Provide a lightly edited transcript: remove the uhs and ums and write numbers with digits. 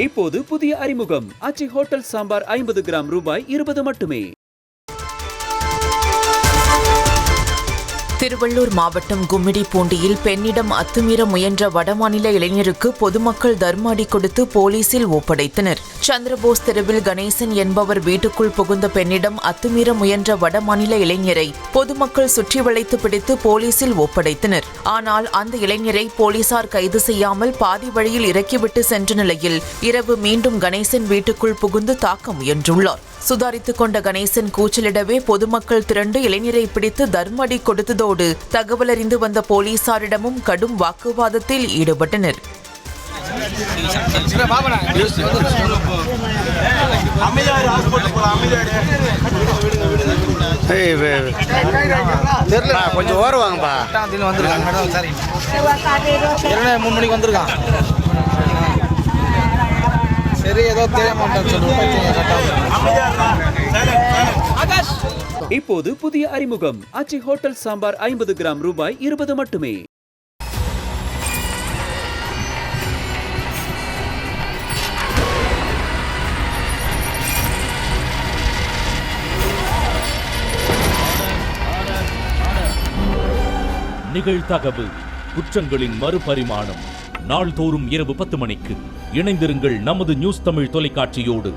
இப்போது புதிய அறிமுகம் ஆச்சி ஹோட்டல் சாம்பார் 50 கிராம் ரூபாய் 20 மட்டுமே. திருவள்ளூர் மாவட்டம் கும்மிடிப்பூண்டியில் பெண்ணிடம் அத்துமீற முயன்ற வடமாநில இளைஞருக்கு பொதுமக்கள் தர்ம அடி கொடுத்து போலீசில் ஒப்படைத்தனர். சந்திரபோஸ் தெருவில் கணேசன் என்பவர் வீட்டுக்குள் புகுந்த பெண்ணிடம் அத்துமீற முயன்ற வடமாநில இளைஞரை பொதுமக்கள் சுற்றி வளைத்து பிடித்து போலீசில் ஒப்படைத்தனர். ஆனால் அந்த இளைஞரை போலீசார் கைது செய்யாமல் பாதி வழியில் இறக்கிவிட்டு சென்ற நிலையில் இரவு மீண்டும் கணேசன் வீட்டுக்குள் புகுந்து தாக்க முயன்றுள்ளார். சுதாரித்துக் கொண்ட கணேசன் கூச்சலிடவே பொதுமக்கள் திரண்டு இளைஞரை பிடித்து தர்ம அடி கொடுத்ததோடு தகவல் அறிந்து வந்த போலீசாரிடமும் கடும் வாக்குவாதத்தில் ஈடுபட்டனர். கொஞ்சம் ஓரவாங்கப்பா. 3 மணிக்கு வந்திருக்கான். சரி, ஏதோ இப்போது புதிய அறிமுகம் ஆச்சி ஹோட்டல் சாம்பார் 50 கிராம் ரூபாய் 20 மட்டுமே. நிகழ்தகவு குற்றங்களின் மறுபரிமாணம். நாள்தோறும் இரவு 10 மணிக்கு இணைந்திருங்கள் நமது நியூஸ் தமிழ் தொலைக்காட்சியோடு.